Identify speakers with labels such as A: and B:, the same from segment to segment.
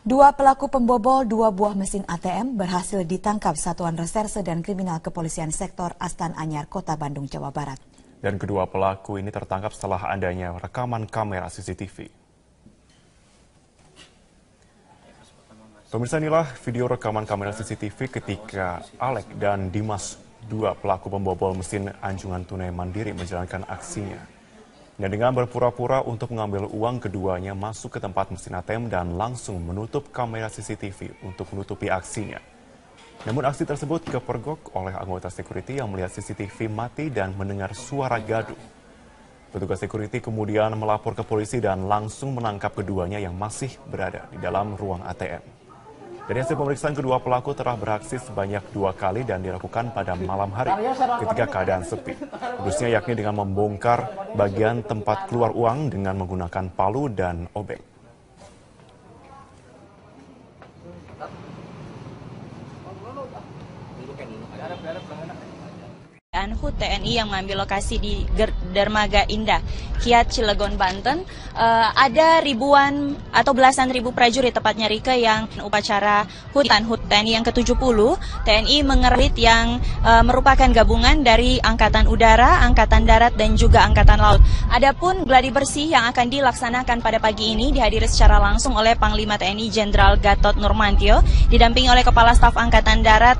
A: Dua pelaku pembobol dua buah mesin ATM berhasil ditangkap Satuan Reserse dan Kriminal Kepolisian Sektor Astan Anyar, Kota Bandung, Jawa Barat.
B: Dan kedua pelaku ini tertangkap setelah adanya rekaman kamera CCTV. Pemirsa, inilah video rekaman kamera CCTV ketika Alek dan Dimas, dua pelaku pembobol mesin anjungan tunai mandiri, menjalankan aksinya. Dan dengan berpura-pura untuk mengambil uang, keduanya masuk ke tempat mesin ATM dan langsung menutup kamera CCTV untuk menutupi aksinya. Namun aksi tersebut kepergok oleh anggota security yang melihat CCTV mati dan mendengar suara gaduh. Petugas security kemudian melapor ke polisi dan langsung menangkap keduanya yang masih berada di dalam ruang ATM. Dari hasil pemeriksaan, kedua pelaku telah beraksi sebanyak 2 kali dan dilakukan pada malam hari ketika keadaan sepi. Modusnya yakni dengan membongkar bagian tempat keluar uang dengan menggunakan palu dan obeng.
C: HUT TNI yang mengambil lokasi di Dermaga Indah, Kiat, Cilegon, Banten. Ada ribuan atau belasan ribu prajurit, tepatnya Rike, yang upacara HUT TNI yang ke-70. TNI mengerit yang merupakan gabungan dari Angkatan Udara, Angkatan Darat, dan juga Angkatan Laut. Adapun gladi bersih yang akan dilaksanakan pada pagi ini dihadiri secara langsung oleh Panglima TNI Jenderal Gatot Nurmantio, didampingi oleh Kepala Staf Angkatan Darat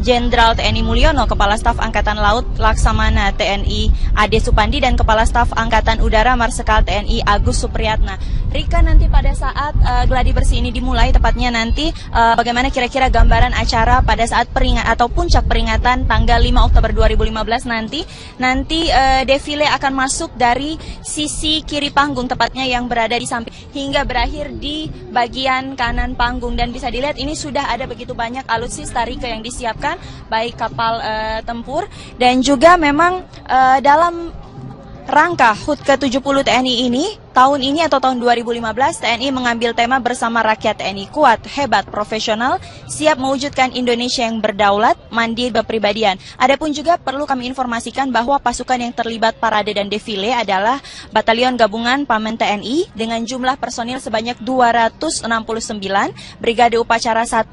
C: Jenderal TNI Mulyono, Kepala Staf Angkatan Laut Laksamana TNI Ade Supandi, dan Kepala Staf Angkatan Udara Marsikal TNI Agus Supriyatna. Rika, nanti pada saat gladi bersih ini dimulai, tepatnya nanti bagaimana kira-kira gambaran acara pada saat atau puncak peringatan tanggal 5 Oktober 2015 nanti defile akan masuk dari sisi kiri panggung, tepatnya yang berada di samping, hingga berakhir di bagian kanan panggung. Dan bisa dilihat ini sudah ada begitu banyak alutsista Rika yang disiapkan, baik kapal tempur dan juga memang dalam rangka HUT ke-70 TNI ini, tahun ini atau tahun 2015, TNI mengambil tema bersama rakyat TNI kuat, hebat, profesional, siap mewujudkan Indonesia yang berdaulat, mandiri, berpribadian. Adapun juga perlu kami informasikan bahwa pasukan yang terlibat parade dan defile adalah Batalion Gabungan Pamen TNI dengan jumlah personil sebanyak 269, Brigade Upacara 1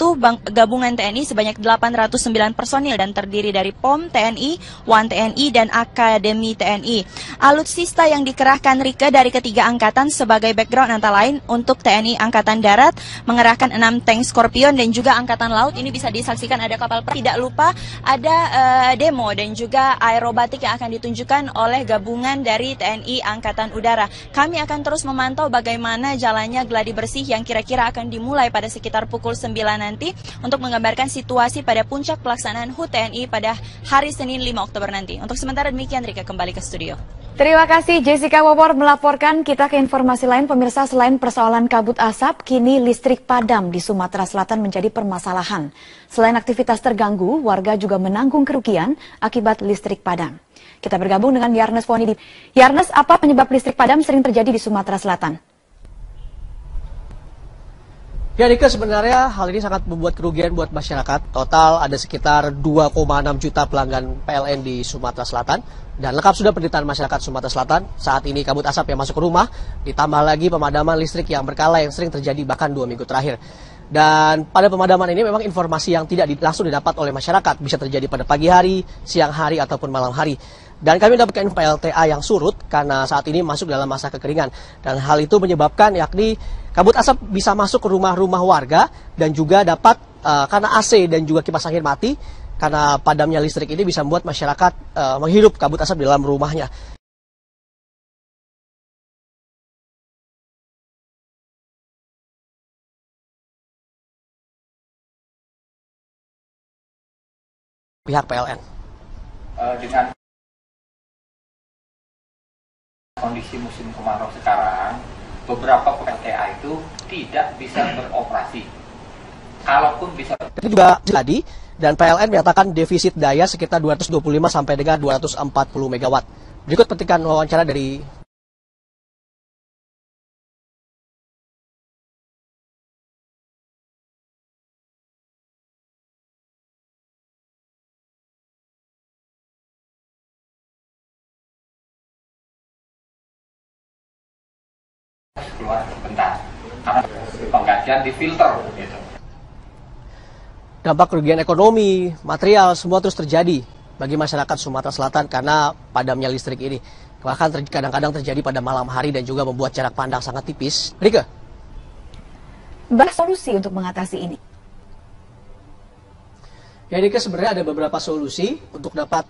C: Gabungan TNI sebanyak 809 personil dan terdiri dari POM TNI, WAN TNI, dan Akademi TNI. Alutsista yang dikerahkan Rike dari ketiga angkatan sebagai background antara lain untuk TNI Angkatan Darat mengerahkan 6 tank Scorpion, dan juga Angkatan Laut ini bisa disaksikan ada kapal perang. Tidak lupa ada demo dan juga aerobatik yang akan ditunjukkan oleh gabungan dari TNI Angkatan Udara. Kami akan terus memantau bagaimana jalannya gladi bersih yang kira-kira akan dimulai pada sekitar pukul 9 nanti untuk menggambarkan situasi pada puncak pelaksanaan HUT TNI pada hari Senin 5 Oktober nanti. Untuk sementara demikian, Rika, kembali ke studio.
A: Terima kasih Jessica Wawor melaporkan. Kita ke informasi lain, pemirsa. Selain persoalan kabut asap, kini listrik padam di Sumatera Selatan menjadi permasalahan. Selain aktivitas terganggu, warga juga menanggung kerugian akibat listrik padam. Kita bergabung dengan Yarnes Poni. Yarnes, apa penyebab listrik padam sering terjadi di Sumatera Selatan?
D: Ya, Rika, sebenarnya hal ini sangat membuat kerugian buat masyarakat. Total ada sekitar 2,6 juta pelanggan PLN di Sumatera Selatan. Dan lengkap sudah penderitaan masyarakat Sumatera Selatan. Saat ini kabut asap yang masuk ke rumah, ditambah lagi pemadaman listrik yang berkala yang sering terjadi bahkan 2 minggu terakhir. Dan pada pemadaman ini memang informasi yang tidak langsung didapat oleh masyarakat. Bisa terjadi pada pagi hari, siang hari, ataupun malam hari. Dan kami mendapatkan PLTA yang surut karena saat ini masuk dalam masa kekeringan. Dan hal itu menyebabkan yakni kabut asap bisa masuk ke rumah-rumah warga dan juga dapat karena AC dan juga kipas angin mati, karena padamnya listrik ini bisa membuat masyarakat menghirup kabut asap di dalam rumahnya. Pihak PLN.
E: Dengan kondisi musim kemarau sekarang, beberapa PLTA itu tidak bisa beroperasi. Kalaupun bisa.
D: Itu juga jadi, dan PLN menyatakan defisit daya sekitar 225 sampai dengan 240 megawatt. Berikut petikan wawancara dari
E: keluar bentar. Karena penggantian di filter gitu.
D: Dampak kerugian ekonomi, material, semua terus terjadi bagi masyarakat Sumatera Selatan karena padamnya listrik ini. Bahkan kadang-kadang terjadi pada malam hari dan juga membuat jarak pandang sangat tipis. Rika?
A: Solusi untuk mengatasi ini?
D: Ya, Rika, sebenarnya ada beberapa solusi untuk dapat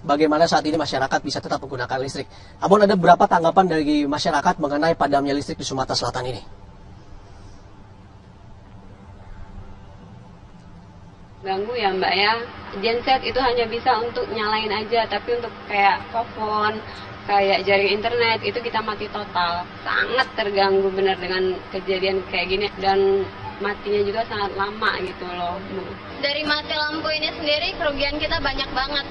D: bagaimana saat ini masyarakat bisa tetap menggunakan listrik. Namun ada beberapa tanggapan dari masyarakat mengenai padamnya listrik di Sumatera Selatan ini.
F: Ganggu ya Mbak ya, genset itu hanya bisa untuk nyalain aja, tapi untuk kayak telepon, kayak jaring internet itu kita mati total. Sangat terganggu benar dengan kejadian kayak gini dan matinya juga sangat lama gitu loh.
G: Dari mati lampu ini sendiri kerugian kita banyak banget.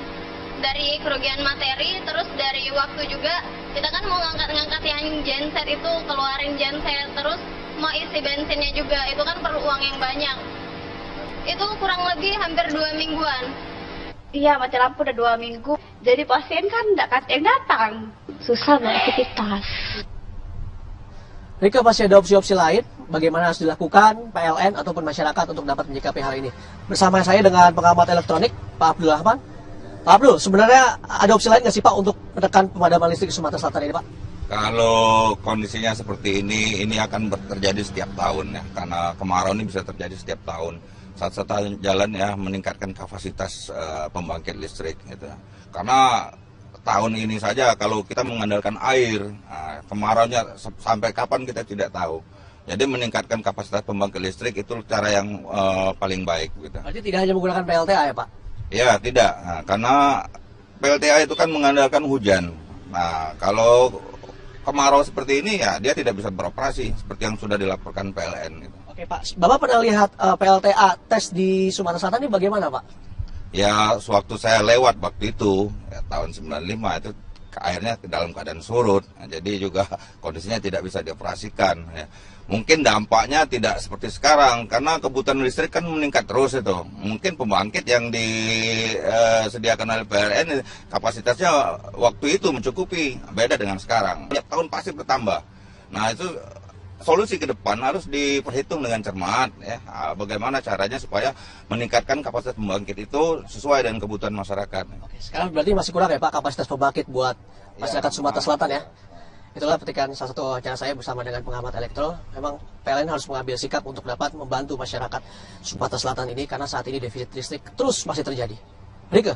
G: Dari kerugian materi, terus dari waktu juga, kita kan mau ngangkat yang genset itu, keluarin genset, terus mau isi bensinnya juga, itu kan perlu uang yang banyak. Itu kurang lebih hampir 2 mingguan.
H: Iya, mati lampu udah 2 minggu. Jadi pasien kan nggak yang datang. Susah beraktivitas.
D: Rika, masih ada opsi-opsi lain bagaimana harus dilakukan PLN ataupun masyarakat untuk dapat menyikapi hal ini. Bersama saya dengan pengamat elektronik, Pak Abdul Rahman. Pak Abdul, sebenarnya ada opsi lain nggak sih Pak untuk menekan pemadaman listrik di Sumatera Selatan ini, Pak?
I: Kalau kondisinya seperti ini akan terjadi setiap tahun ya, karena kemarau ini bisa terjadi setiap tahun. Satu-satunya jalan ya meningkatkan kapasitas pembangkit listrik gitu. Karena tahun ini saja kalau kita mengandalkan air, kemaraunya sampai kapan kita tidak tahu. Jadi meningkatkan kapasitas pembangkit listrik itu cara yang paling baik gitu.
D: Berarti tidak hanya menggunakan PLTA ya Pak?
I: Ya tidak, karena PLTA itu kan mengandalkan hujan. Nah kalau kemarau seperti ini ya dia tidak bisa beroperasi seperti yang sudah dilaporkan PLN gitu.
D: Oke Pak, Bapak pernah lihat PLTA tes di Sumatera Selatan ini bagaimana Pak?
I: Ya, sewaktu saya lewat waktu itu, ya, tahun 95 itu airnya dalam keadaan surut, jadi juga kondisinya tidak bisa dioperasikan. Ya. Mungkin dampaknya tidak seperti sekarang, karena kebutuhan listrik kan meningkat terus itu. Mungkin pembangkit yang disediakan oleh PLN kapasitasnya waktu itu mencukupi, beda dengan sekarang. Tiap tahun pasti bertambah. Nah itu solusi ke depan harus diperhitung dengan cermat ya, bagaimana caranya supaya meningkatkan kapasitas pembangkit itu sesuai dengan kebutuhan masyarakat.
D: Oke, sekarang berarti masih kurang ya Pak kapasitas pembangkit buat masyarakat Sumatera Selatan ya. Itulah petikan salah satu wawancara saya bersama dengan pengamat elektro. Memang PLN harus mengambil sikap untuk dapat membantu masyarakat Sumatera Selatan ini karena saat ini defisit listrik terus masih terjadi. Rika.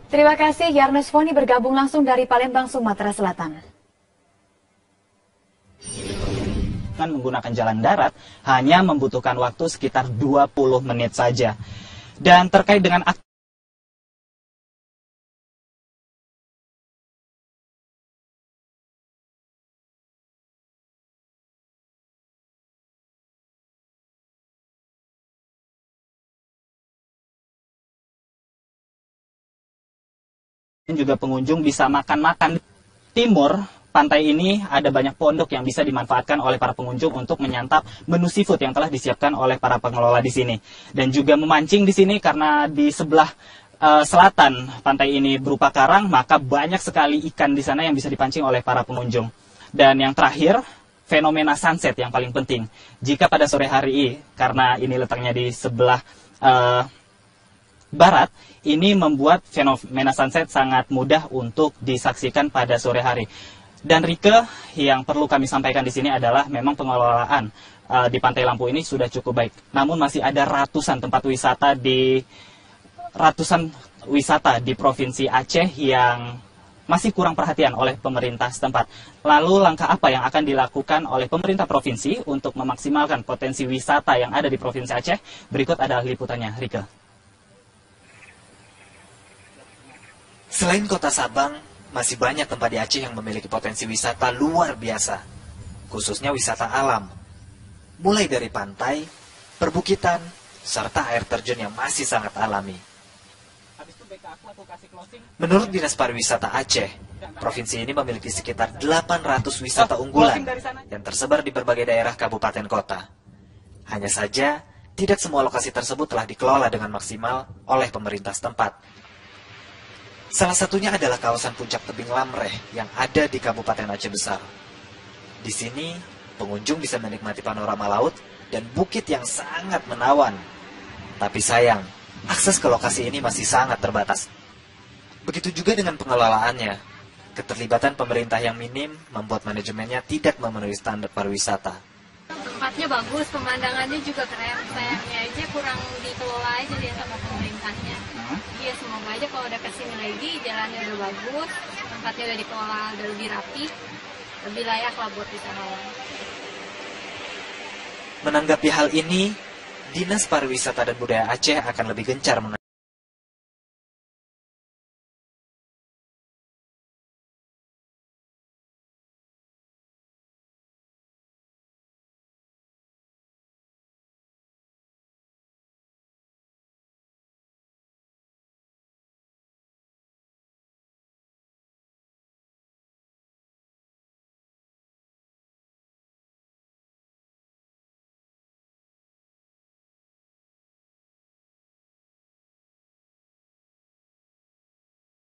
A: Terima kasih Yarnes Foni bergabung langsung dari Palembang, Sumatera Selatan.
J: Menggunakan jalan darat hanya membutuhkan waktu sekitar 20 menit saja. Dan terkait dengan juga pengunjung bisa makan-makan. Timur pantai ini ada banyak pondok yang bisa dimanfaatkan oleh para pengunjung untuk menyantap menu seafood yang telah disiapkan oleh para pengelola di sini. Dan juga memancing di sini karena di sebelah selatan pantai ini berupa karang, maka banyak sekali ikan di sana yang bisa dipancing oleh para pengunjung. Dan yang terakhir, fenomena sunset yang paling penting. Jika pada sore hari, karena ini letaknya di sebelah barat, ini membuat fenomena sunset sangat mudah untuk disaksikan pada sore hari. Dan Rike, yang perlu kami sampaikan di sini adalah memang pengelolaan di Pantai Lampu ini sudah cukup baik. Namun masih ada ratusan wisata di Provinsi Aceh yang masih kurang perhatian oleh pemerintah setempat. Lalu langkah apa yang akan dilakukan oleh pemerintah provinsi untuk memaksimalkan potensi wisata yang ada di Provinsi Aceh? Berikut adalah liputannya, Rike.
K: Selain kota Sabang, masih banyak tempat di Aceh yang memiliki potensi wisata luar biasa, khususnya wisata alam. Mulai dari pantai, perbukitan, serta air terjun yang masih sangat alami. Menurut Dinas Pariwisata Aceh, provinsi ini memiliki sekitar 800 wisata unggulan yang tersebar di berbagai daerah kabupaten kota. Hanya saja, tidak semua lokasi tersebut telah dikelola dengan maksimal oleh pemerintah setempat. Salah satunya adalah kawasan puncak tebing Lamreh yang ada di Kabupaten Aceh Besar. Di sini, pengunjung bisa menikmati panorama laut dan bukit yang sangat menawan. Tapi sayang, akses ke lokasi ini masih sangat terbatas. Begitu juga dengan pengelolaannya. Keterlibatan pemerintah yang minim membuat manajemennya tidak memenuhi standar pariwisata.
F: Tempatnya bagus, pemandangannya juga keren. Sayangnya aja kurang dikelola aja dia sama pemerintahnya. Iya, semoga aja kalau udah kesini lagi, jalannya udah bagus, tempatnya udah dikelola, udah lebih rapi, lebih layak lah buat wisatawan.
K: Menanggapi hal ini, Dinas Pariwisata dan Budaya Aceh akan lebih gencar